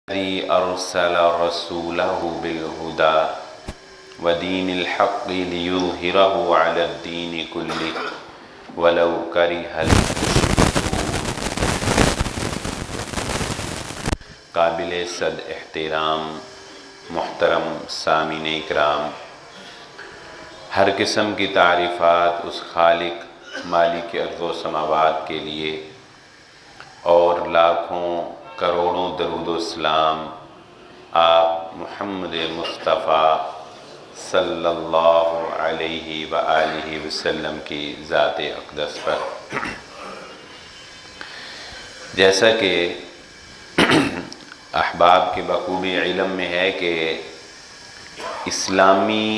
الذي أرسل رسوله بالهدى ودين الحق ليظهره على الدين كله ولو كره المشركون۔ قابل صد احترام محترم سامعین اکرام، ہر قسم کی تعریفات اس خالق مالک ارض و سماوات کے لیے، اور لاکھوں کروڑوں درود و سلام آپ محمد مصطفیٰ صلی اللہ علیہ وآلہ وسلم کی ذات اقدس پر۔ جیسا کہ احباب کے بخوبی علم میں ہے کہ اسلامی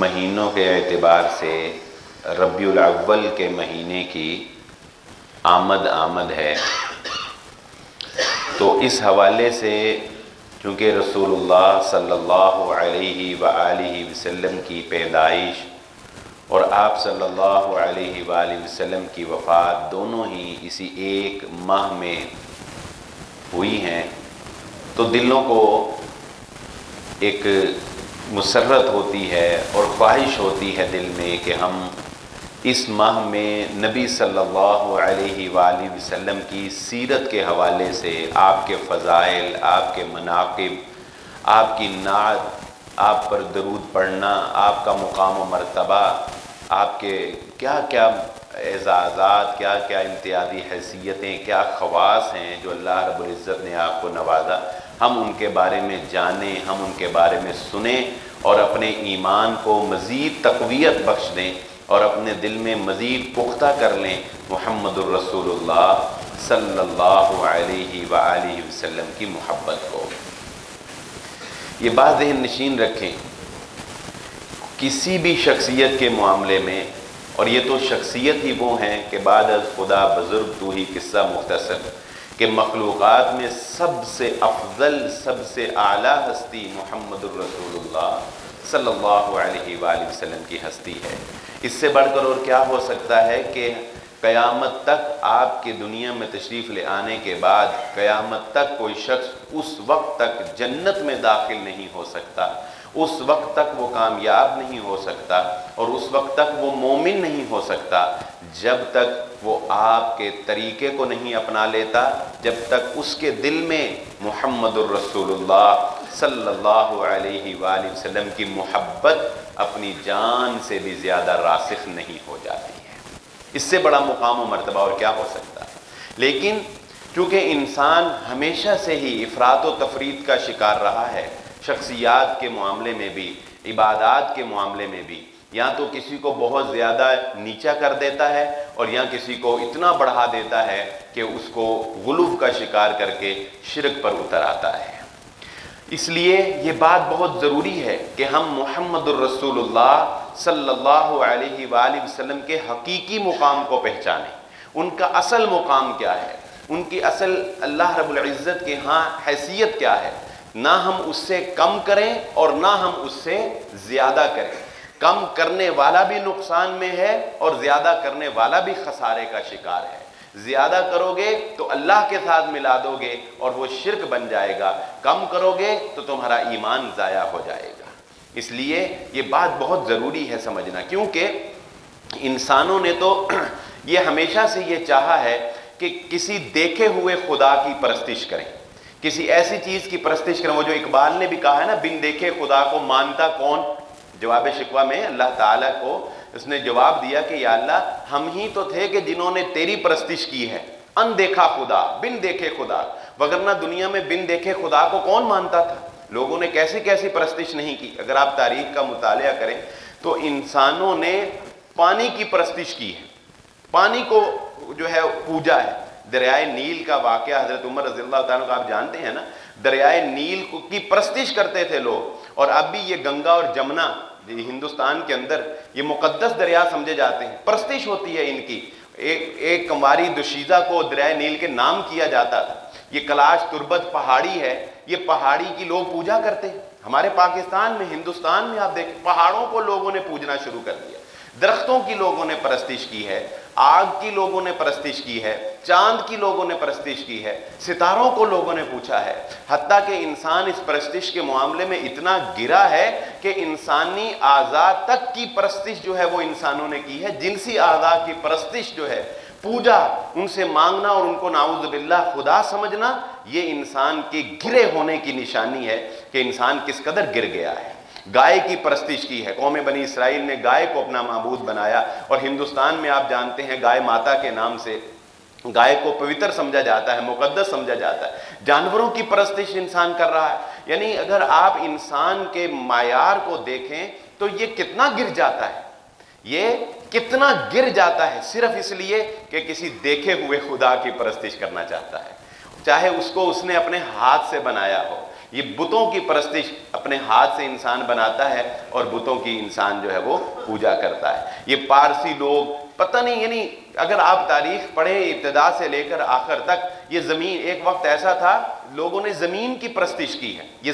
مہینوں کے اعتبار سے ربیع الاول کے مہینے کی آمد ہے، تو اس حوالے سے چونکہ رسول اللہ صلی اللہ علیہ وآلہ وسلم کی پیدائش اور آپ صلی اللہ علیہ وآلہ وسلم کی وفات دونوں ہی اسی ایک ماہ میں ہوئی ہیں، تو دلوں کو ایک مسرت ہوتی ہے اور خواہش ہوتی ہے دل میں کہ ہم اس ماہ میں نبی صلی اللہ علیہ وآلہ وسلم کی سیرت کے حوالے سے آپ کے فضائل، آپ کے مناقب، آپ کی نعت، آپ پر درود پڑھنا، آپ کا مقام و مرتبہ، آپ کے کیا کیا اعزازات، کیا کیا امتیازی حیثیتیں، کیا خواص ہیں جو اللہ رب العزت نے آپ کو نوازا، ہم ان کے بارے میں جانیں، ہم ان کے بارے میں سنیں اور اپنے ایمان کو مزید تقویت بخش دیں اور اپنے دل میں مزید پختہ کر لیں محمد الرسول اللہ صلی اللہ علیہ وآلہ وسلم کی محبت کو۔ یہ بات ذہن نشین رکھیں، کسی بھی شخصیت کے معاملے میں، اور یہ تو شخصیت ہی وہ ہیں کہ بعد از خدا بزرگ تو ہی قصہ مختصر، کہ مخلوقات میں سب سے افضل، سب سے اعلیٰ ہستی محمد الرسول اللہ صلی اللہ علیہ وآلہ وسلم کی ہستی ہے۔ اس سے بڑھ کر اور کیا ہو سکتا ہے کہ قیامت تک آپ کے دنیا میں تشریف لے آنے کے بعد قیامت تک کوئی شخص اس وقت تک جنت میں داخل نہیں ہو سکتا، اس وقت تک وہ کامیاب نہیں ہو سکتا، اور اس وقت تک وہ مومن نہیں ہو سکتا جب تک وہ آپ کے طریقے کو نہیں اپنا لیتا، جب تک اس کے دل میں محمد الرسول اللہ صلی اللہ علیہ وآلہ وسلم کی محبت اپنی جان سے بھی زیادہ راسخ نہیں ہو جاتی ہے۔ اس سے بڑا مقام و مرتبہ اور کیا ہو سکتا ہے؟ لیکن چونکہ انسان ہمیشہ سے ہی افراط و تفریط کا شکار رہا ہے، شخصیات کے معاملے میں بھی، عبادات کے معاملے میں بھی، یا تو کسی کو بہت زیادہ نیچا کر دیتا ہے اور یا کسی کو اتنا بڑھا دیتا ہے کہ اس کو غلو کا شکار کر کے شرک پر اتر آتا ہے۔ اس لیے یہ بات بہت ضروری ہے کہ ہم محمد الرسول اللہ صلی اللہ علیہ وآلہ وسلم کے حقیقی مقام کو پہچانیں، ان کا اصل مقام کیا ہے، ان کی اصل اللہ رب العزت کے ہاں حیثیت کیا ہے، نہ ہم اس سے کم کریں اور نہ ہم اس سے زیادہ کریں۔ کم کرنے والا بھی نقصان میں ہے اور زیادہ کرنے والا بھی خسارے کا شکار ہے۔ زیادہ کرو گے تو اللہ کے ساتھ ملا دو گے اور وہ شرک بن جائے گا، کم کرو گے تو تمہارا ایمان ضائع ہو جائے گا۔ اس لیے یہ بات بہت ضروری ہے سمجھنا، کیونکہ انسانوں نے تو یہ ہمیشہ سے یہ چاہا ہے کہ کسی دیکھے ہوئے خدا کی پرستش کریں، کسی ایسی چیز کی پرستش کریں۔ وہ جو اقبال نے بھی کہا ہے نا، بن دیکھے خدا کو مانتا کون؟ جواب شکوہ میں اللہ تعالیٰ کو اس نے جواب دیا کہ یا اللہ، ہم ہی تو تھے کہ جنہوں نے تیری پرستش کی ہے، ان دیکھا خدا، بن دیکھے خدا، وگرنہ دنیا میں بن دیکھے خدا کو کون مانتا تھا؟ لوگوں نے کیسی کیسی پرستش نہیں کی۔ اگر آپ تاریخ کا مطالعہ کریں تو انسانوں نے پانی کی پرستش کی ہے، پانی کو جو ہے پوجا ہے۔ دریائے نیل کا واقعہ حضرت عمر رضی اللہ تعالیٰ کو آپ جانتے ہیں نا، دریائے نیل کی پرستش کرتے تھے لوگ، اور اب بھی یہ گنگا اور جمنا ہندوستان کے اندر یہ مقدس دریا سمجھے جاتے ہیں، پرستش ہوتی ہے ان کی۔ ایک کنواری دوشیزہ کو دریائے نیل کے نام کیا جاتا تھا۔ یہ کلاش تربت پہاڑی ہے، یہ پہاڑی کی لوگ پوجا کرتے ہیں۔ ہمارے پاکستان میں، ہندوستان میں آپ دیکھیں، پہاڑوں کو لوگوں نے پوجنا شروع کر دیا، درختوں کی لوگوں نے پرستش کی ہے۔ آگ کی لوگوں نے پرستش کی ہے، چاند کی لوگوں نے پرستش کی ہے، ستاروں کو لوگوں نے پوچھا ہے، حتیٰ کہ انسان اس پرستش کے معاملے میں اتنا گرا ہے کہ انسانی اعضاء تک کی پرستش جو ہے وہ انسانوں نے کی ہے۔ جنسی اعضاء کی پرستش جو ہے، پوجا، ان سے مانگنا اور ان کو نعوذ باللہ خدا سمجھنا، یہ انسان کے گرے ہونے کی نشانی ہے کہ انسان کس قدر گر گیا ہے۔ گائے کی پرستش کی ہے، قوم بنی اسرائیل نے گائے کو اپنا معبود بنایا، اور ہندوستان میں آپ جانتے ہیں گائے ماتا کے نام سے گائے کو پوتر سمجھا جاتا ہے، مقدس سمجھا جاتا ہے۔ جانوروں کی پرستش انسان کر رہا ہے۔ یعنی اگر آپ انسان کے معیار کو دیکھیں تو یہ کتنا گر جاتا ہے، یہ کتنا گر جاتا ہے صرف اس لیے کہ کسی دیکھے ہوئے خدا کی پرستش کرنا چاہتا ہے، چاہے اس کو اس نے اپنے ہاتھ سے بنایا ہو۔ یہ بتوں کی پرستش اپنے ہاتھ سے انسان بناتا ہے اور بتوں کی انسان جو ہے وہ پوجا کرتا ہے۔ یہ پارسی لوگ پتہ نہیں، یعنی اگر آپ تاریخ پڑھیں ابتدا سے لے کر آخر تک، یہ زمین ایک وقت ایسا تھا لوگوں نے زمین کی پرستش کی ہے۔ یہ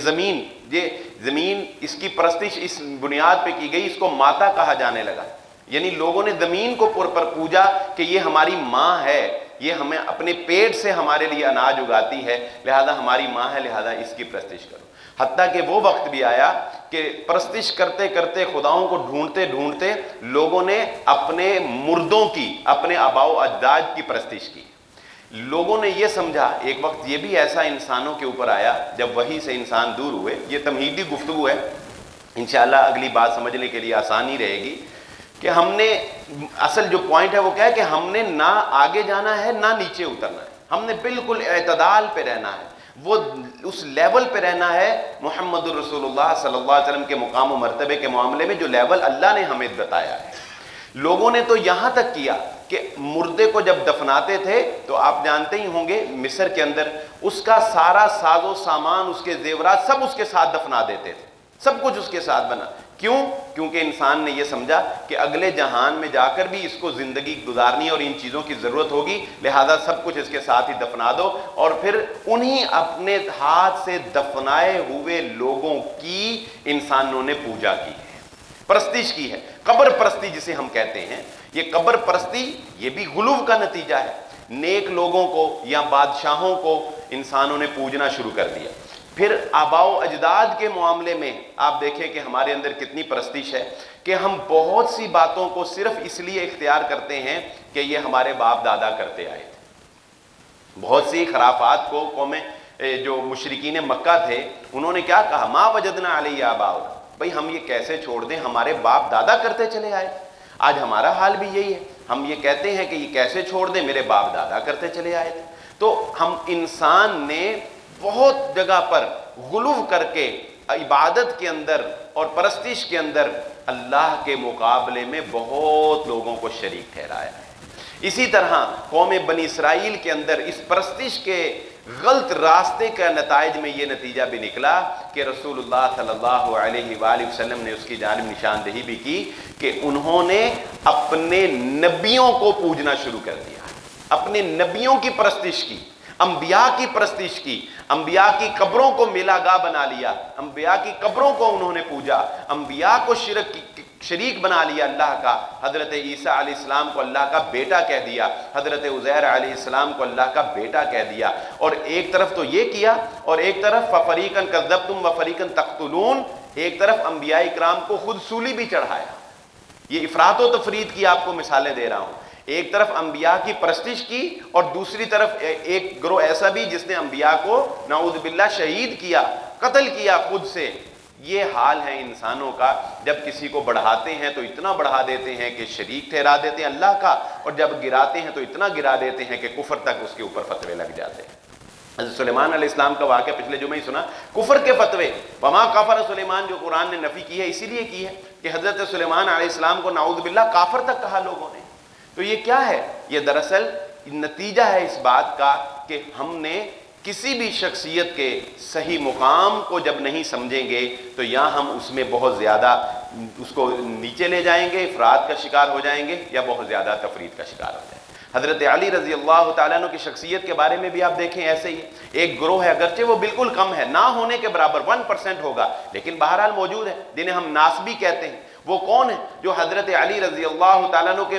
زمین اس کی پرستش اس بنیاد پہ کی گئی، اس کو ماتا کہا جانے لگا، یعنی لوگوں نے زمین کو پر پوجا کہ یہ ہماری ماں ہے، یہ ہمیں اپنے پیٹ سے ہمارے لیے اناج اگاتی ہے، لہذا ہماری ماں ہے، لہذا اس کی پرستش کرو۔ حتیٰ کہ وہ وقت بھی آیا کہ پرستش کرتے کرتے، خداؤں کو ڈھونڈتے ڈھونڈتے لوگوں نے اپنے مردوں کی، اپنے آباء و اجداد کی پرستش کی۔ لوگوں نے یہ سمجھا، ایک وقت یہ بھی ایسا انسانوں کے اوپر آیا جب وحی سے انسان دور ہوئے۔ یہ تمہیدی گفتگو ہے، انشاءاللہ اگلی بات سمجھنے کے لیے آسانی رہے گی کہ ہم نے اصل جو پوائنٹ ہے وہ کیا ہے کہ ہم نے نہ آگے جانا ہے نہ نیچے اترنا ہے، ہم نے بالکل اعتدال پہ رہنا ہے، وہ اس لیول پہ رہنا ہے محمد الرسول اللہ صلی اللہ علیہ وسلم کے مقام و مرتبے کے معاملے میں جو لیول اللہ نے ہمیں بتایا ہے۔ لوگوں نے تو یہاں تک کیا کہ مردے کو جب دفناتے تھے تو آپ جانتے ہی ہوں گے مصر کے اندر اس کا سارا ساز و سامان، اس کے زیورات سب اس کے ساتھ دفنا دیتے تھے، سب کچھ اس کے ساتھ بنا۔ کیوں؟ کیونکہ انسان نے یہ سمجھا کہ اگلے جہان میں جا کر بھی اس کو زندگی گزارنی اور ان چیزوں کی ضرورت ہوگی، لہذا سب کچھ اس کے ساتھ ہی دفنا دو۔ اور پھر انہی اپنے ہاتھ سے دفنائے ہوئے لوگوں کی انسانوں نے پوجا کی ہے، پرستش کی ہے۔ قبر پرستی جسے ہم کہتے ہیں، یہ قبر پرستی یہ بھی غلو کا نتیجہ ہے۔ نیک لوگوں کو یا بادشاہوں کو انسانوں نے پوجنا شروع کر دیا۔ پھر آباء و اجداد کے معاملے میں آپ دیکھیں کہ ہمارے اندر کتنی پرستش ہے کہ ہم بہت سی باتوں کو صرف اس لیے اختیار کرتے ہیں کہ یہ ہمارے باپ دادا کرتے آئے تھے۔ بہت سی خرافات کو قومیں جو مشرکین مکہ تھے انہوں نے کیا کہا، ما وجدنا علیہ آباؤنا، بھئی ہم یہ کیسے چھوڑ دیں، ہمارے باپ دادا کرتے چلے آئے۔ آج ہمارا حال بھی یہی ہے، ہم یہ کہتے ہیں کہ یہ کیسے چھوڑ دیں، میرے باپ دادا کرتے چلے آئے تھے۔ تو ہم انسان نے بہت جگہ پر غلو کر کے عبادت کے اندر اور پرستش کے اندر اللہ کے مقابلے میں بہت لوگوں کو شریک ٹھہرایا ہے۔ اسی طرح قوم بنی اسرائیل کے اندر اس پرستش کے غلط راستے کا نتائج میں یہ نتیجہ بھی نکلا کہ رسول اللہ صلی اللہ علیہ وآلہ وسلم نے اس کی جانب نشاندہی بھی کی کہ انہوں نے اپنے نبیوں کو پوجنا شروع کر دیا، اپنے نبیوں کی پرستش کی، انبیاء کی پرستش کی، انبیاء کی قبروں کو میلا گاہ بنا لیا، انبیاء کی قبروں کو انہوں نے پوجا، انبیاء کو شریک بنا لیا اللہ کا۔ حضرت عیسیٰ علیہ السلام کو اللہ کا بیٹا کہہ دیا، حضرت عزیر علیہ السلام کو اللہ کا بیٹا کہہ دیا، اور ایک طرف تو یہ کیا اور ایک طرف فَفَرِيقًا كَذَّبْتُمْ وَفَرِيقًا تَقْتُلُونَ، ایک طرف انبیاء اکرام کو خود سولی بھی چڑھایا۔ یہ افراط و تفرید کی آپ کو مثالیں دے رہا ہوں، ایک طرف انبیاء کی پرستش کی اور دوسری طرف ایک گروہ ایسا بھی جس نے انبیاء کو نعوذ باللہ شہید کیا، قتل کیا خود سے۔ یہ حال ہے انسانوں کا، جب کسی کو بڑھاتے ہیں تو اتنا بڑھا دیتے ہیں کہ شریک ٹھہرا دیتے ہیں اللہ کا، اور جب گراتے ہیں تو اتنا گرا دیتے ہیں کہ کفر تک اس کے اوپر فتوے لگ جاتے ہیں۔ حضرت سلیمان علیہ السلام کا واقعہ پچھلے جمعہ ہی سنا، کفر کے فتوے، وما کفر سلیمان جو قرآن نے نفی کی ہے اسی لیے کی ہے کہ حضرت سلیمان علیہ السلام کو نعوذ باللہ کافر تک کہا لوگوں نے۔ تو یہ کیا ہے؟ یہ دراصل نتیجہ ہے اس بات کا کہ ہم نے کسی بھی شخصیت کے صحیح مقام کو جب نہیں سمجھیں گے تو یا ہم اس میں بہت زیادہ اس کو نیچے لے جائیں گے، افراد کا شکار ہو جائیں گے، یا بہت زیادہ تفرید کا شکار ہو جائیں گے۔ حضرت علی رضی اللہ تعالیٰ عنہ کی شخصیت کے بارے میں بھی آپ دیکھیں ایسے ہی ایک گروہ ہے، اگرچہ وہ بالکل کم ہے، نہ ہونے کے برابر 1% ہوگا، لیکن بہرحال موجود ہے، جنہیں ہم ناسبی کہتے ہیں۔ وہ کون ہیں؟ جو حضرت علی رضی اللہ تعالیٰ عنہ کے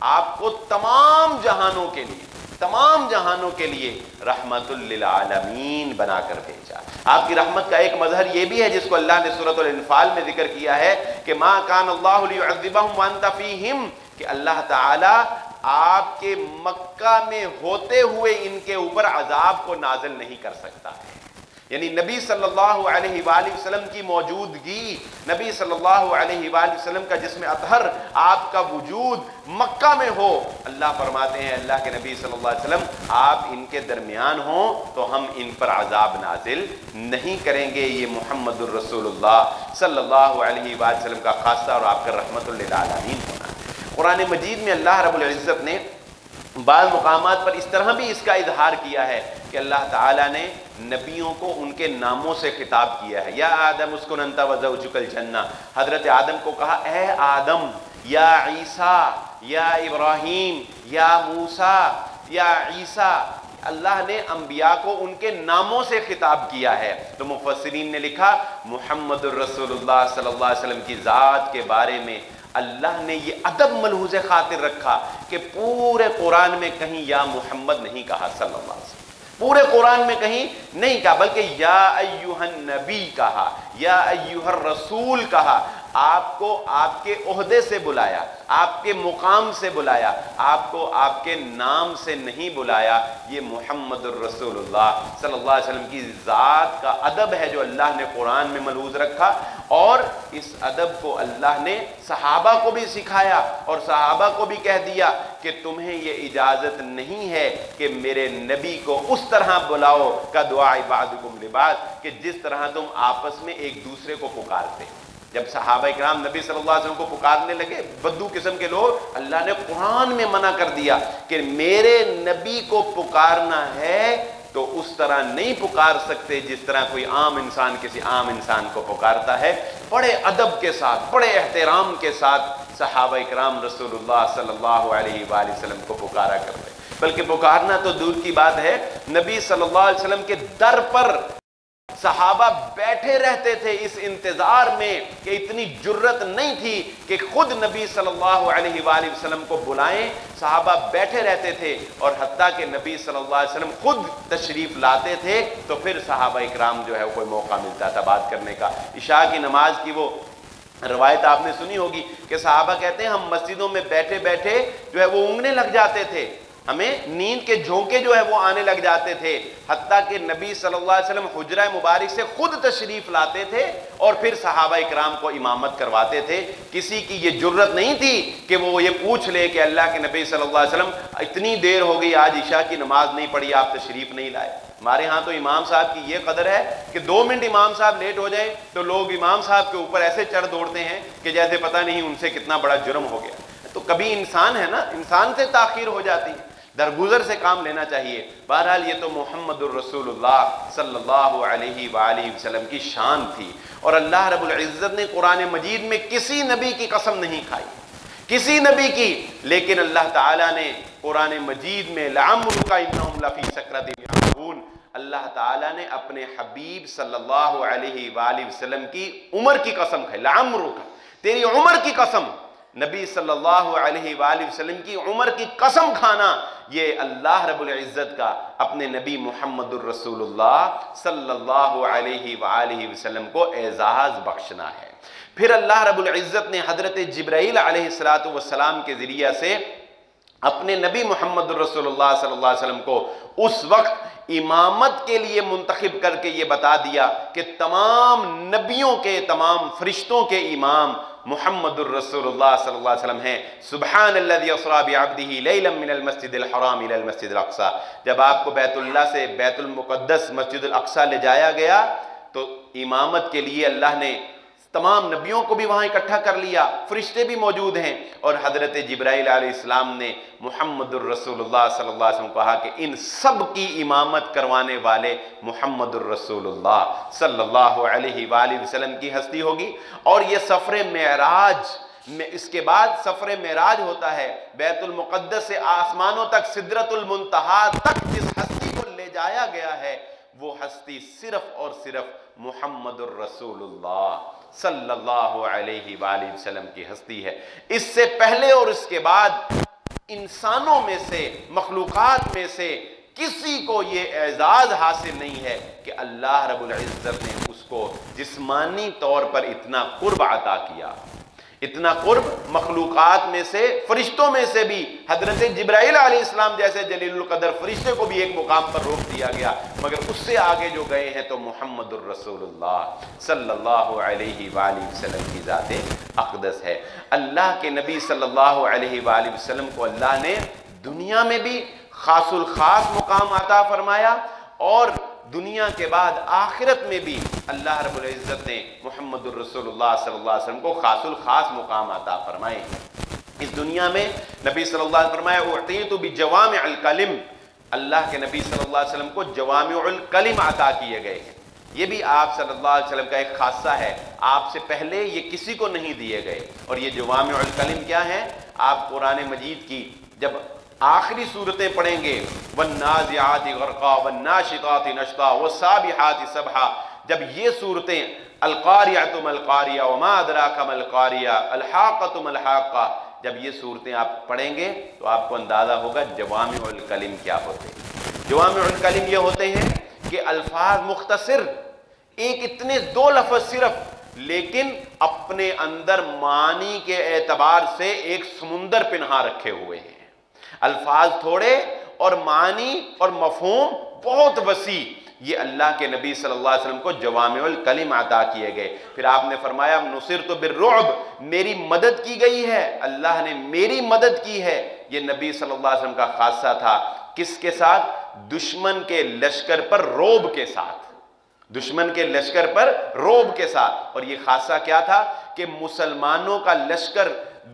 آپ کو تمام جہانوں کے لیے رحمت للعالمین بنا کر بھیجا۔ آپ کی رحمت کا ایک مظہر یہ بھی ہے جس کو اللہ نے سورۃ الانفال میں ذکر کیا ہے کہ ما کان اللہ لیعذبہم وانت فیہم، کہ اللہ تعالی آپ کے مکہ میں ہوتے ہوئے ان کے اوپر عذاب کو نازل نہیں کر سکتا ہے۔ یعنی نبی صلی اللہ علیہ وآلہ وسلم کی موجودگی، نبی صلی اللہ علیہ وآلہ وسلم کا جسم اطہر، آپ کا وجود مکہ میں ہو، اللہ فرماتے ہیں اللہ کے نبی صلی اللہ علیہ وسلم آپ ان کے درمیان ہوں تو ہم ان پر عذاب نازل نہیں کریں گے۔ یہ محمد الرسول اللہ صلی اللہ علیہ وآلہ وسلم کا خاصہ اور آپ کا رحمت للعالمین ہونا۔ قرآن مجید میں اللہ رب العزت نے بعض مقامات پر اس طرح بھی اس کا اظہار کیا ہے کہ اللہ تعالیٰ نے نبیوں کو ان کے ناموں سے خطاب کیا ہے۔ یا آدم اسکن انت وزوجک الجنہ، حضرت آدم کو کہا اے آدم، یا عیسیٰ، یا ابراہیم، یا موسیٰ، یا عیسیٰ، اللہ نے انبیاء کو ان کے ناموں سے خطاب کیا ہے۔ تو مفسرین نے لکھا محمد الرسول اللہ صلی اللہ علیہ وسلم کی ذات کے بارے میں اللہ نے یہ ادب ملحوظ خاطر رکھا کہ پورے قرآن میں کہیں یا محمد نہیں کہا صلی اللہ علیہ وسلم، پورے قرآن میں کہیں نہیں کہا، بلکہ یا ایہا النبی کہا، یا ایہا الرسول کہا۔ آپ کو آپ کے عہدے سے بلایا، آپ کے مقام سے بلایا، آپ کو آپ کے نام سے نہیں بلایا۔ یہ محمد الرسول اللہ صلی اللہ علیہ وسلم کی ذات کا ادب ہے جو اللہ نے قرآن میں ملحوظ رکھا، اور اس ادب کو اللہ نے صحابہ کو بھی سکھایا اور صحابہ کو بھی کہہ دیا کہ تمہیں یہ اجازت نہیں ہے کہ میرے نبی کو اس طرح بلاؤ کا دعا بعضکم لبعض، کہ جس طرح تم آپس میں ایک دوسرے کو پکارتے۔ جب صحابہ اکرام نبی صلی اللہ علیہ وسلم کو پکارنے لگے، بدو قسم کے لوگ، اللہ نے قرآن میں منع کر دیا کہ میرے نبی کو پکارنا ہے تو اس طرح نہیں پکار سکتے جس طرح کوئی عام انسان کسی عام انسان کو پکارتا ہے۔ بڑے ادب کے ساتھ، بڑے احترام کے ساتھ صحابہ اکرام رسول اللہ صلی اللہ علیہ وآلہ وسلم کو پکارا کرتے، بلکہ پکارنا تو دور کی بات ہے، نبی صلی اللہ علیہ وسلم کے در پر صحابہ بیٹھے رہتے تھے اس انتظار میں کہ اتنی جرت نہیں تھی کہ خود نبی صلی اللہ علیہ وآلہ وسلم کو بلائیں، صحابہ بیٹھے رہتے تھے، اور حتیٰ کہ نبی صلی اللہ علیہ وسلم خود تشریف لاتے تھے تو پھر صحابہ اکرام جو ہے کوئی موقع ملتا تھا بات کرنے کا۔ عشاء کی نماز کی وہ روایت آپ نے سنی ہوگی کہ صحابہ کہتے ہیں ہم مسجدوں میں بیٹھے بیٹھے جو ہے وہ اونگنے لگ جاتے تھے، ہمیں نیند کے جھونکے جو ہے وہ آنے لگ جاتے تھے، حتیٰ کہ نبی صلی اللہ علیہ وسلم حجرہ مبارک سے خود تشریف لاتے تھے اور پھر صحابہ اکرام کو امامت کرواتے تھے۔ کسی کی یہ جرت نہیں تھی کہ وہ یہ پوچھ لے کہ اللہ کے نبی صلی اللہ علیہ وسلم اتنی دیر ہو گئی آج عشاء کی نماز نہیں پڑھی، آپ تشریف نہیں لائے۔ ہمارے ہاں تو امام صاحب کی یہ قدر ہے کہ 2 منٹ امام صاحب لیٹ ہو جائیں تو لوگ امام صاحب کے اوپر ایسے چڑھ دوڑتے ہیں کہ جیسے پتہ نہیں ان سے کتنا بڑا جرم ہو گیا۔ تو کبھی انسان ہے نا، انسان سے تاخیر ہو جاتی ہے، درگزر سے کام لینا چاہیے۔ بہرحال یہ تو محمد الرسول اللہ صلی اللہ علیہ وآلہ وسلم کی شان تھی، اور اللہ رب العزت نے قرآن مجید میں کسی نبی کی قسم نہیں کھائی، کسی نبی کی، لیکن اللہ تعالیٰ نے قرآن مجید میں لعمرک انہم لفی سکرتہم یعمہون، اللہ تعالیٰ نے اپنے حبیب صلی اللہ علیہ وآلہ وسلم کی عمر کی قسم کھائی، لعمرک، تیری عمر کی قسم، نبی صلی اللہ علیہ وآلہ وسلم کی عمر کی قسم کھانا، یہ اللہ رب العزت کا اپنے نبی محمد الرسول اللہ صلی اللہ علیہ وآلہ وسلم کو اعزاز بخشنا ہے۔ پھر اللہ رب العزت نے حضرت جبرائیل علیہ السلام کے ذریعہ سے اپنے نبی محمد الرسول اللہ صلی اللہ علیہ وسلم کو اس وقت امامت کے لیے منتخب کر کے یہ بتا دیا کہ تمام نبیوں کے، تمام فرشتوں کے امام محمد الرسول اللہ صلی اللہ علیہ وسلم ہیں۔ سبحان الذی اسری بعبدہ لیلا من المسجد الحرام الی المسجد الاقصی، جب آپ کو بیت اللہ سے بیت المقدس مسجد الاقصی لے جایا گیا تو امامت کے لیے اللہ نے تمام نبیوں کو بھی وہاں اکٹھا کر لیا، فرشتے بھی موجود ہیں، اور حضرت جبرائیل علیہ السلام نے محمد الرسول اللہ صلی اللہ علیہ وسلم کو کہا کہ ان سب کی امامت کروانے والے محمد الرسول اللہ صلی اللہ علیہ وآلہ وسلم کی ہستی ہوگی۔ اور یہ سفر معراج میں، اس کے بعد سفر معراج ہوتا ہے، بیت المقدس سے آسمانوں تک سدرۃ المنتہا تک جس ہستی کو لے جایا گیا ہے وہ ہستی صرف اور صرف محمد الرسول اللہ صلی اللہ علیہ وآلہ وسلم کی ہستی ہے۔ اس سے پہلے اور اس کے بعد انسانوں میں سے، مخلوقات میں سے کسی کو یہ اعزاز حاصل نہیں ہے کہ اللہ رب العزت نے اس کو جسمانی طور پر اتنا قرب عطا کیا، اتنا قرب مخلوقات میں سے، فرشتوں میں سے بھی حضرت جبرائیل علیہ السلام جیسے جلیل القدر فرشتے کو بھی ایک مقام پر روک دیا گیا، مگر اس سے آگے جو گئے ہیں تو محمد الرسول اللہ صلی اللہ علیہ وآلہ وسلم کی ذات اقدس ہے۔ اللہ کے نبی صلی اللہ علیہ وآلہ وسلم کو اللہ نے دنیا میں بھی خاص الخاص مقام عطا فرمایا، اور دنیا کے بعد آخرت میں بھی اللہ رب العزت نے محمد الرسول اللہ صلی اللہ علیہ وسلم کو خاص الخاص مقام عطا فرمائے۔ اس دنیا میں نبی صلی اللہ علیہ وسلم فرمایا اعطیت بجوامع الکلم، اللہ کے نبی صلی اللہ علیہ وسلم کو جوامع الکلم عطا کیے گئے ہیں۔ یہ بھی آپ صلی اللہ علیہ وسلم کا ایک خاصہ ہے، آپ سے پہلے یہ کسی کو نہیں دیے گئے۔ اور یہ جوامع الکلم کیا ہیں؟ آپ قرآن مجید کی جب آخری صورتیں پڑھیں گے، والنازعات غرقا والناشطات نشطا والسابحات سبحا، جب یہ صورتیں القاریۃ ما القاریہ وما ادراک ما القاریہ الحاقۃ ما الحاقہ، جب یہ صورتیں آپ پڑھیں گے تو آپ کو اندازہ ہوگا جوامع الکلم کیا ہوتے ہیں۔ جوامع الکلم یہ ہوتے ہیں کہ الفاظ مختصر، ایک اتنے دو لفظ صرف، لیکن اپنے اندر معنی کے اعتبار سے ایک سمندر پنہا رکھے ہوئے ہیں۔ الفاظ تھوڑے اور معنی اور مفہوم بہت وسیع، یہ اللہ کے نبی صلی اللہ علیہ وسلم کو جوامع الکلم عطا کیے گئے۔ پھر آپ نے فرمایا نصرت بالرعب، میری مدد کی گئی ہے، اللہ نے میری مدد کی ہے۔ یہ نبی صلی اللہ علیہ وسلم کا خاصہ تھا، کس کے ساتھ؟ دشمن کے لشکر پر روب کے ساتھ، دشمن کے لشکر پر روب کے ساتھ۔ اور یہ خاصہ کیا تھا کہ مسلمانوں کا لشکر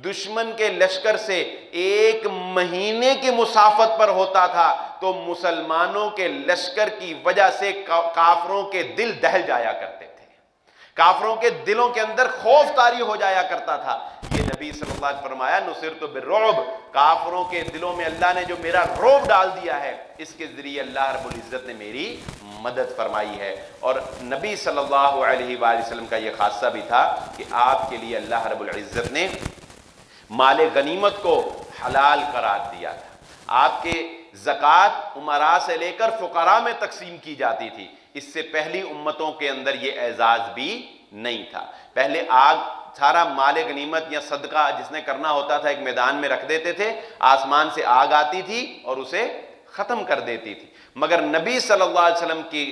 دشمن کے لشکر سے ایک مہینے کی مسافت پر ہوتا تھا، تو مسلمانوں کے لشکر کی وجہ سے کافروں کے دل دہل جایا کرتے تھے، کافروں کے دلوں کے اندر خوف طاری ہو جایا کرتا تھا۔ یہ نبی صلی اللہ علیہ وسلم فرمایا نصرت بالرعب، کافروں کے دلوں میں اللہ نے جو میرا رعب ڈال دیا ہے، اس کے ذریعے اللہ رب العزت نے میری مدد فرمائی ہے۔ اور نبی صلی اللہ علیہ وآلہ وسلم کا یہ خاصہ بھی تھا کہ آپ کے لیے اللہ رب العزت نے مال غنیمت کو حلال قرار دیا تھا۔ آپ کے زکوٰۃ امراء سے لے کر فقراء میں تقسیم کی جاتی تھی، اس سے پہلی امتوں کے اندر یہ اعزاز بھی نہیں تھا۔ پہلے سارا مال غنیمت یا صدقہ جس نے کرنا ہوتا تھا ایک میدان میں رکھ دیتے تھے، آسمان سے آگ آتی تھی اور اسے ختم کر دیتی تھی، مگر نبی صلی اللہ علیہ وسلم کی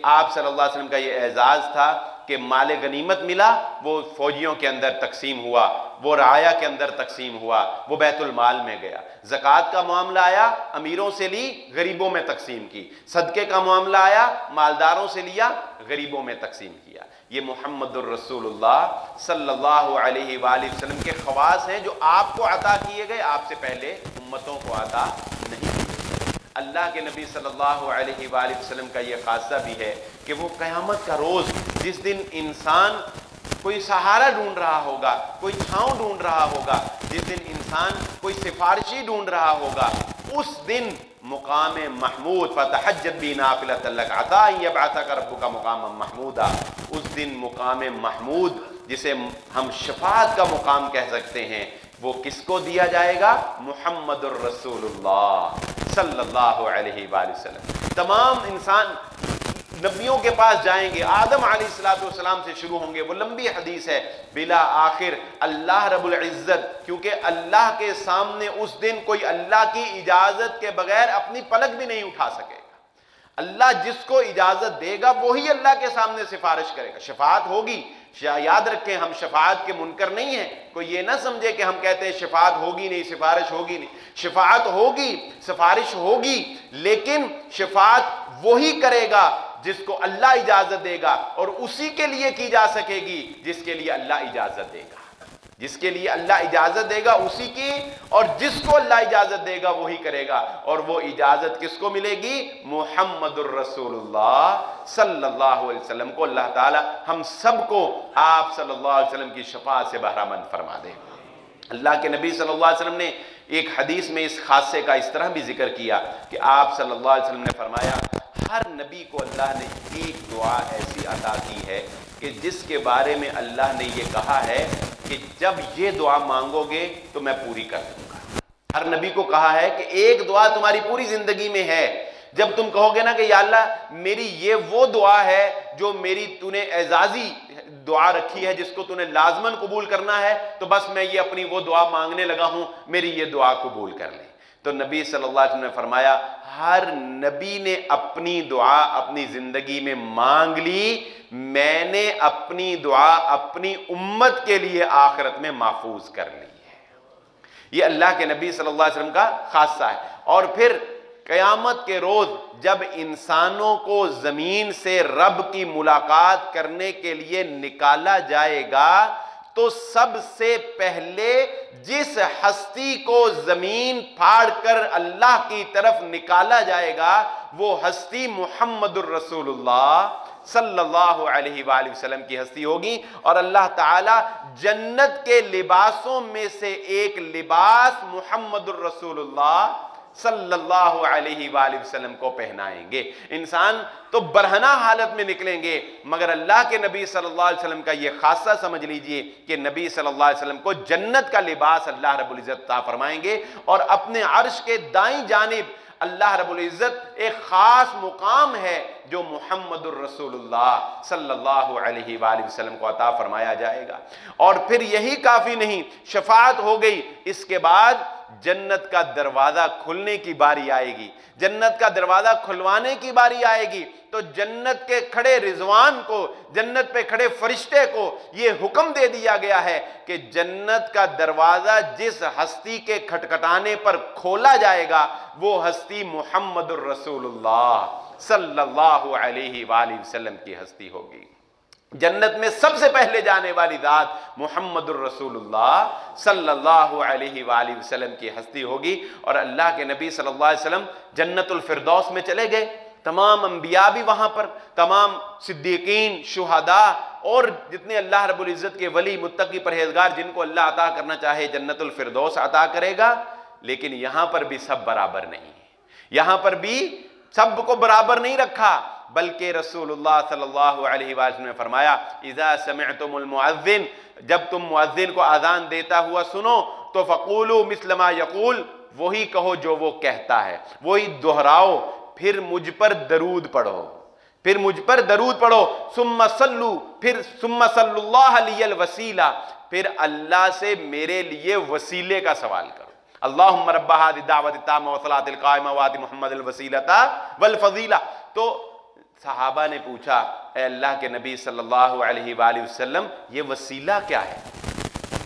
آپ صلی اللہ علیہ وسلم کا یہ اعزاز تھا کہ مال غنیمت ملا، وہ فوجیوں کے اندر تقسیم ہوا، وہ رعایا کے اندر تقسیم ہوا، وہ بیت المال میں گیا۔ زکوٰۃ کا معاملہ آیا، امیروں سے لی، غریبوں میں تقسیم کی۔ صدقے کا معاملہ آیا، مالداروں سے لیا، غریبوں میں تقسیم کیا۔ یہ محمد الرسول اللہ صلی اللہ علیہ وآلہ وسلم کے خواص ہیں جو آپ کو عطا کیے گئے، آپ سے پہلے امتوں کو عطا نہیں کیے۔ اللہ کے نبی صلی اللہ علیہ وآلہ وسلم کا یہ خاصہ بھی ہے کہ وہ قیامت کا روز جس دن انسان کوئی سہارا ڈھونڈ رہا ہوگا، کوئی چھاؤں ڈھونڈ رہا ہوگا، جس دن انسان کوئی سفارشی ڈھونڈ رہا ہوگا، اس دن مقام محمود فتحجد بہ نافلۃ لک عسیٰ ان یبعثک ربک مقاما محمودا، اس دن مقام محمود جسے ہم شفاعت کا مقام کہہ سکتے ہیں، وہ کس کو دیا جائے گا؟ محمد الرسول اللہ صلی اللہ علیہ وآلہ وسلم۔ تمام انسان نبیوں کے پاس جائیں گے، آدم علیہ السلام سے شروع ہوں گے، وہ لمبی حدیث ہے، بلا آخر اللہ رب العزت، کیونکہ اللہ کے سامنے اس دن کوئی اللہ کی اجازت کے بغیر اپنی پلک بھی نہیں اٹھا سکے گا۔ اللہ جس کو اجازت دے گا وہی اللہ کے سامنے سفارش کرے گا۔ شفاعت ہوگی، یاد رکھیں ہم شفاعت کے منکر نہیں ہیں، کوئی یہ نہ سمجھے کہ ہم کہتے ہیں شفاعت ہوگی نہیں، سفارش ہوگی نہیں۔ شفاعت ہوگی، سفارش ہوگی، لیکن شفاعت وہی کرے گا جس کو اللہ اجازت دے گا، اور اسی کے لیے کی جا سکے گی جس کے لیے اللہ اجازت دے گا، جس کے لیے اللہ اجازت دے گا اسی کی، اور جس کو اللہ اجازت دے گا وہی کرے گا۔ اور وہ اجازت کس کو ملے گی؟ محمد الرسول اللہ صلی اللہ علیہ وسلم کو اللہ تعالی ہم سب کو آپ صلی اللہ علیہ وسلم کی شفاعت سے بہرہ مند فرما دے۔ اللہ کے نبی صلی اللہ علیہ وسلم نے ایک حدیث میں اس خاصے کا اس طرح بھی ذکر کیا کہ آپ صلی اللہ علیہ وسلم نے فرمایا ہر نبی کو اللہ نے ایک دعا ایسی عطا کی ہے کہ جس کے بارے میں اللہ نے یہ کہا ہے کہ جب یہ دعا مانگو گے تو میں پوری کر دوں گا۔ ہر نبی کو کہا ہے کہ ایک دعا تمہاری پوری زندگی میں ہے، جب تم کہو گے نا کہ یا اللہ میری یہ وہ دعا ہے جو تو نے اعزازی دعا رکھی ہے، جس کو تو نے لازماً قبول کرنا ہے، تو بس میں یہ اپنی وہ دعا مانگنے لگا ہوں، میری یہ دعا قبول کر لیں۔ تو نبی صلی اللہ علیہ وسلم نے فرمایا ہر نبی نے اپنی دعا اپنی زندگی میں مانگ لی، میں نے اپنی دعا اپنی امت کے لیے آخرت میں محفوظ کر لی ہے۔ یہ اللہ کے نبی صلی اللہ علیہ وسلم کا خاصہ ہے۔ اور پھر قیامت کے روز جب انسانوں کو زمین سے رب کی ملاقات کرنے کے لیے نکالا جائے گا تو سب سے پہلے جس ہستی کو زمین پھاڑ کر اللہ کی طرف نکالا جائے گا وہ ہستی محمد الرسول اللہ صلی اللہ علیہ وآلہ وسلم کی ہستی ہوگی، اور اللہ تعالی جنت کے لباسوں میں سے ایک لباس محمد الرسول اللہ صلی اللہ علیہ وآلہ وسلم کو پہنائیں گے۔ انسان تو برہنہ حالت میں نکلیں گے، مگر اللہ کے نبی صلی اللہ علیہ وسلم کا یہ خاصہ سمجھ لیجئے کہ نبی صلی اللہ علیہ وسلم کو جنت کا لباس اللہ رب العزت عطا فرمائیں گے، اور اپنے عرش کے دائیں جانب اللہ رب العزت ایک خاص مقام ہے جو محمد الرسول اللہ صلی اللہ علیہ وآلہ وسلم کو عطا فرمایا جائے گا۔ اور پھر یہی کافی نہیں، شفاعت ہو گئی، اس کے بعد جنت کا دروازہ کھلنے کی باری آئے گی، جنت کا دروازہ کھلوانے کی باری آئے گی تو جنت کے کھڑے رضوان کو، جنت پہ کھڑے فرشتے کو یہ حکم دے دیا گیا ہے کہ جنت کا دروازہ جس ہستی کے کھٹکھٹانے پر کھولا جائے گا وہ ہستی محمد الرسول اللہ صلی اللہ علیہ وآلہ وسلم کی ہستی ہوگی۔ جنت میں سب سے پہلے جانے والی ذات محمد الرسول اللہ صلی اللہ علیہ وآلہ وسلم کی ہستی ہوگی، اور اللہ کے نبی صلی اللہ علیہ وسلم جنت الفردوس میں چلے گئے، تمام انبیاء بھی وہاں پر، تمام صدیقین، شہداء اور جتنے اللہ رب العزت کے ولی، متقی، پرہیزگار جن کو اللہ عطا کرنا چاہے جنت الفردوس عطا کرے گا۔ لیکن یہاں پر بھی سب برابر نہیں، یہاں پر بھی سب کو برابر نہیں رکھا، بلکہ رسول اللہ صلی اللہ علیہ وسلم نے فرمایا اذا سمعتم المؤذن، جب تم مؤذن کو اذان دیتا ہوا سنو تو فقولوا مثل ما یقول، وہی کہو جو وہ کہتا ہے، وہی دہراؤ، پھر مجھ پر درود پڑھو، پھر مجھ پر درود پڑھو، ثم صلو، پھر ثم صلو اللہ لی الوسیلہ، پھر اللہ سے میرے لیے وسیلے کا سوال کرو۔ اللہم رب هذه الدعوة التامة والصلاة القائمة وآت محمد الوسیلة والفضیلہ۔ تو صحابہ نے پوچھا اے اللہ کے نبی صلی اللہ علیہ وآلہ وسلم یہ وسیلہ کیا ہے؟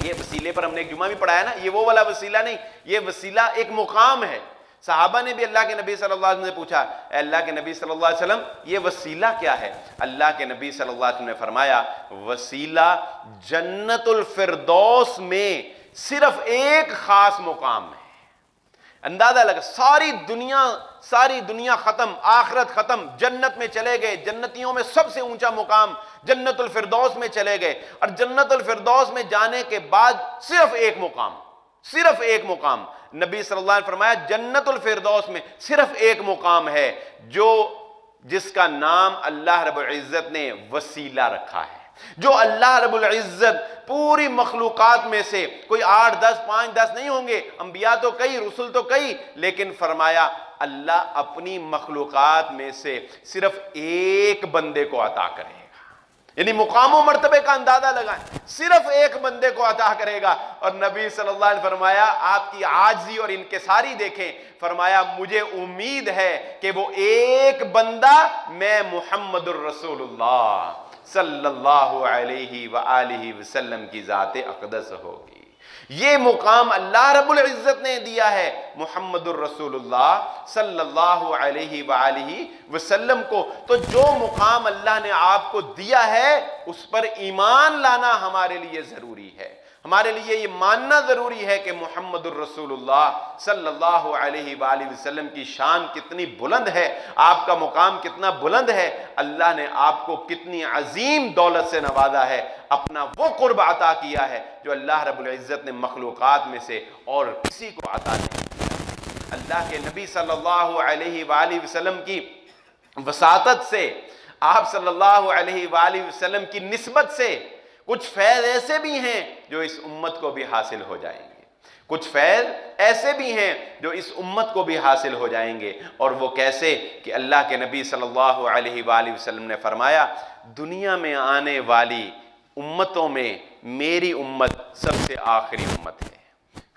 یہ وسیلے پر ہم نے ایک جمعہ بھی پڑھایا نا، یہ وہ والا وسیلہ نہیں، یہ وسیلہ ایک مقام ہے۔ صحابہ نے بھی اللہ کے نبی صلی اللہ علیہ وسلم سے پوچھا اے اللہ کے نبی صلی اللہ علیہ وسلم یہ وسیلہ کیا ہے؟ اللہ کے نبی صلی اللہ علیہ وسلم نے فرمایا وسیلہ جنت الفردوس میں صرف ایک خاص مقام ہے۔ اندازہ لگا ساری دنیا ختم، آخرت ختم، جنت میں چلے گئے، جنتیوں میں سب سے اونچا مقام جنت الفردوس میں چلے گئے، اور جنت الفردوس میں جانے کے بعد صرف ایک مقام، صرف ایک مقام، نبی صلی اللہ علیہ وسلم نے فرمایا جنت الفردوس میں صرف ایک مقام ہے جس کا نام اللہ رب العزت نے وسیلہ رکھا ہے، جو اللہ رب العزت پوری مخلوقات میں سے کوئی 8 10 5 10 نہیں ہوں گے، انبیاء تو کئی، رسول تو کئی، لیکن فرمایا اللہ اپنی مخلوقات میں سے صرف ایک بندے کو عطا کرے گا، یعنی مقام و مرتبے کا اندازہ لگائیں، صرف ایک بندے کو عطا کرے گا۔ اور نبی صلی اللہ علیہ وسلم فرمایا آپ کی عاجزی اور انکساری دیکھیں، فرمایا مجھے امید ہے کہ وہ ایک بندہ میں محمد الرسول اللہ صلی اللہ علیہ وآلہ وسلم کی ذات اقدس ہوگی۔ یہ مقام اللہ رب العزت نے دیا ہے محمد الرسول اللہ صلی اللہ علیہ وآلہ وسلم کو، تو جو مقام اللہ نے آپ کو دیا ہے اس پر ایمان لانا ہمارے لیے ضروری ہے، ہمارے لیے یہ ماننا ضروری ہے کہ محمد الرسول اللہ صلی اللہ علیہ وآلہ وسلم کی شان کتنی بلند ہے، آپ کا مقام کتنا بلند ہے، اللہ نے آپ کو کتنی عظیم دولت سے نوازا ہے، اپنا وہ قرب عطا کیا ہے جو اللہ رب العزت نے مخلوقات میں سے اور کسی کو عطا نہیں کیا۔ اللہ کے نبی صلی اللہ علیہ وآلہ وسلم کی وساطت سے، آپ صلی اللہ علیہ وآلہ وسلم کی نسبت سے کچھ فیض ایسے بھی ہیں جو اس امت کو بھی حاصل ہو جائیں گے۔ کچھ فیض ایسے بھی ہیں جو اس امت کو بھی حاصل ہو جائیں گے، اور وہ کیسے کہ اللہ کے نبی صلی اللہ علیہ وآلہ وسلم نے فرمایا دنیا میں آنے والی امتوں میں میری امت سب سے آخری امت ہے۔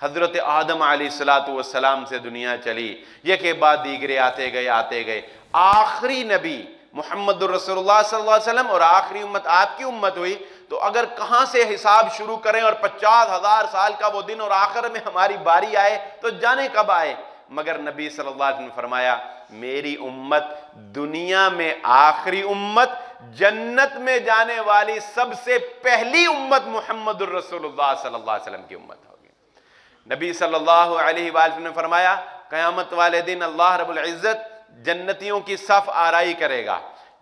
حضرت آدم علیہ السلام سے دنیا چلی، یک بعد دیگرے آتے گئے، آخری نبی محمد الرسول اللہ صلی اللہ علیہ وسلم اور آخری امت آپ کی امت ہوئی، تو اگر کہاں سے حساب شروع کریں اور 50,000 سال کا وہ دن اور آخر میں ہماری باری آئے تو جانے کب آئے، مگر نبی صلی اللہ علیہ وسلم نے فرمایا میری امت دنیا میں آخری امت، جنت میں جانے والی سب سے پہلی امت محمد الرسول اللہ صلی اللہ علیہ وسلم کی امت ہوگی۔ نبی صلی اللہ علیہ وآلہ وسلم نے فرمایا قیامت والے دن اللہ رب العزت جنتیوں کی صف آرائی کرے گا،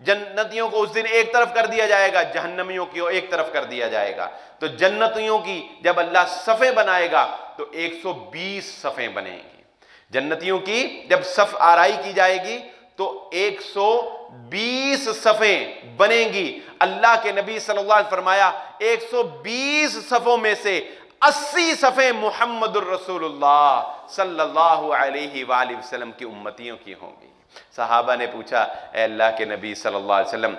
جنتیوں کو اس دن ایک طرف کر دیا جائے گا، جہنمیوں کی ایک طرف کر دیا جائے گا، تو جنتیوں کی جب اللہ صفیں بنائے گا تو 120 صفیں بنیں گی، جنتیوں کی جب صف آرائی کی جائے گی تو 120 صفیں بنیں گی۔ اللہ کے نبی صلی اللہ علیہ وسلم فرمایا 120 صفوں میں سے 80 صفیں محمد الرسول اللہ صلی اللہ علیہ وآلہ وسلم کی امتیوں کی ہوں گی۔ صحابہ نے پوچھا اے اللہ کے نبی صلی اللہ علیہ وسلم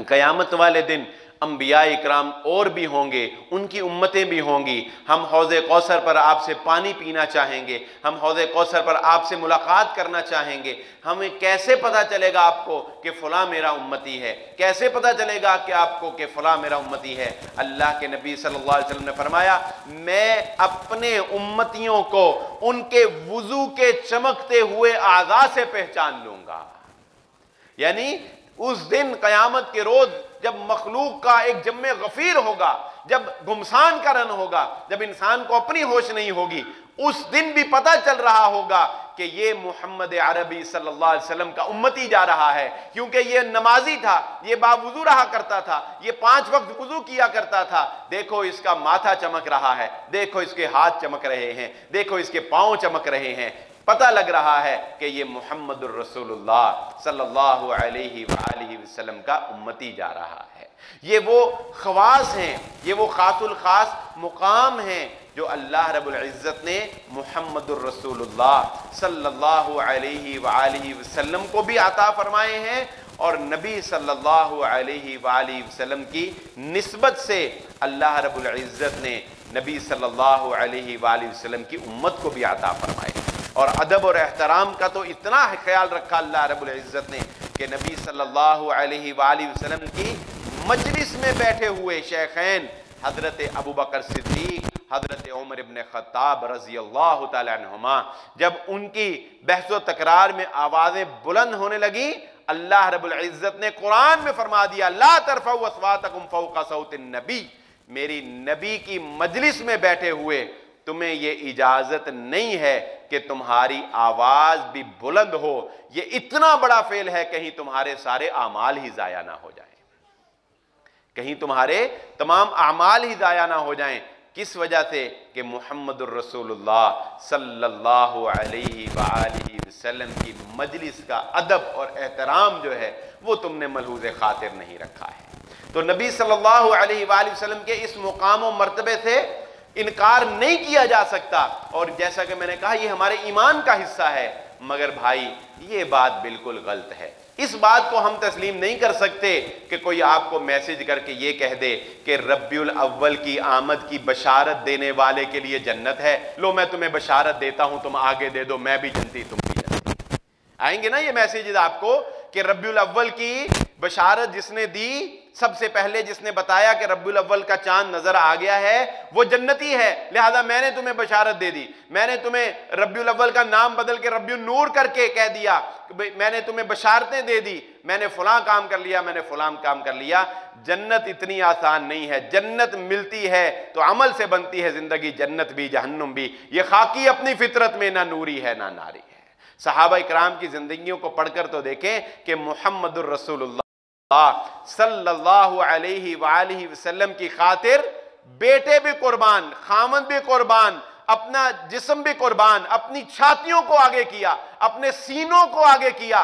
قیامت والے دن انبیاء اکرام اور بھی ہوں گے، ان کی امتیں بھی ہوں گی، ہم حوض کوثر پر آپ سے پانی پینا چاہیں گے، ہم حوض کوثر پر آپ سے ملاقات کرنا چاہیں گے، ہمیں کیسے پتہ چلے گا آپ کو کہ فلاں میرا امتی ہے، کیسے پتہ چلے گا کہ آپ کو کہ فلاں میرا امتی ہے؟ اللہ کے نبی صلی اللہ علیہ وسلم نے فرمایا میں اپنے امتیوں کو ان کے وضو کے چمکتے ہوئے اعضاء سے پہچان لوں گا۔ یعنی اس دن قیامت کے روز جب مخلوق کا ایک جمع غفیر ہوگا، جب گمسان کا رن ہوگا، جب انسان کو اپنی ہوش نہیں ہوگی، اس دن بھی پتہ چل رہا ہوگا کہ یہ محمد عربی صلی اللہ علیہ وسلم کا امتی جا رہا ہے، کیونکہ یہ نمازی تھا، یہ باوضو رہا کرتا تھا، یہ 5 وقت وضو کیا کرتا تھا، دیکھو اس کا ماتھا چمک رہا ہے، دیکھو اس کے ہاتھ چمک رہے ہیں، دیکھو اس کے پاؤں چمک رہے ہیں، پتہ لگ رہا ہے کہ یہ محمد الرسول اللہ صلی اللہ علیہ وآلہ وسلم کا امتی جا رہا ہے۔ یہ وہ خواص ہیں، یہ وہ خاص الخاص مقام ہیں جو اللہ رب العزت نے محمد الرسول اللہ صلی اللہ علیہ وآلہ وسلم کو بھی عطا فرمائے ہیں، اور نبی صلی اللہ علیہ وآلہ وسلم کی نسبت سے اللہ رب العزت نے نبی صلی اللہ علیہ وآلہ وسلم کی امت کو بھی عطا فرمائے۔ اور ادب اور احترام کا تو اتنا خیال رکھا اللہ رب العزت نے کہ نبی صلی اللہ علیہ وآلہ وسلم کی مجلس میں بیٹھے ہوئے شیخین حضرت ابوبکر صدیق، حضرت عمر ابن خطاب رضی اللہ تعالی عنہما، جب ان کی بحث و تکرار میں آوازیں بلند ہونے لگیں، اللہ رب العزت نے قرآن میں فرما دیا لا ترفعوا اصواتکم فوق صوت النبی، میری نبی کی مجلس میں بیٹھے ہوئے تمہیں یہ اجازت نہیں ہے کہ تمہاری آواز بھی بلند ہو، یہ اتنا بڑا فعل ہے کہیں تمہارے سارے اعمال ہی ضائع نہ ہو جائیں، کہیں تمہارے تمام اعمال ہی ضائع نہ ہو جائیں۔ کس وجہ سے؟ کہ محمد الرسول اللہ صلی اللہ علیہ وآلہ وسلم کی مجلس کا ادب اور احترام جو ہے وہ تم نے ملحوظ خاطر نہیں رکھا ہے۔ تو نبی صلی اللہ علیہ وآلہ وسلم کے اس مقام و مرتبے سے انکار نہیں کیا جا سکتا، اور جیسا کہ میں نے کہا یہ ہمارے ایمان کا حصہ ہے، مگر بھائی یہ بات بالکل غلط ہے۔ اس بات کو ہم تسلیم نہیں کر سکتے کہ کوئی آپ کو میسج کر کے یہ کہہ دے کہ ربیع الاول کی آمد کی بشارت دینے والے کے لیے جنت ہے، لو میں تمہیں بشارت دیتا ہوں، تم آگے دے دو، میں بھی جنتی تم بھی جنتی۔ آئیں گے نا یہ میسیجز آپ کو کہ ربیع الاول کی بشارت جس نے دی، سب سے پہلے جس نے بتایا کہ ربیع الاول کا چاند نظر آ گیا ہے وہ جنتی ہے، لہذا میں نے تمہیں بشارت دے دی، میں نے تمہیں ربیع الاول کا نام بدل کے ربیع النور کر کے کہہ دیا، میں نے تمہیں بشارتیں دے دی، میں نے فلاں کام کر لیا، میں نے فلاں کام کر لیا۔ جنت اتنی آسان نہیں ہے، جنت ملتی ہے تو عمل سے بنتی ہے زندگی، جنت بھی جہنم بھی، یہ خاکی اپنی فطرت میں نہ نوری ہے نہ ناری ہے۔ صحابہ اکرام کی زندگیوں کو پڑھ کر تو دیکھیں کہ محمد الرسول اللہ صلی اللہ علیہ وآلہ وسلم کی خاطر بیٹے بھی قربان، خامند بھی قربان، اپنا جسم بھی قربان، اپنی چھاتیوں کو آگے کیا، اپنے سینوں کو آگے کیا،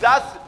10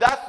10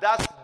10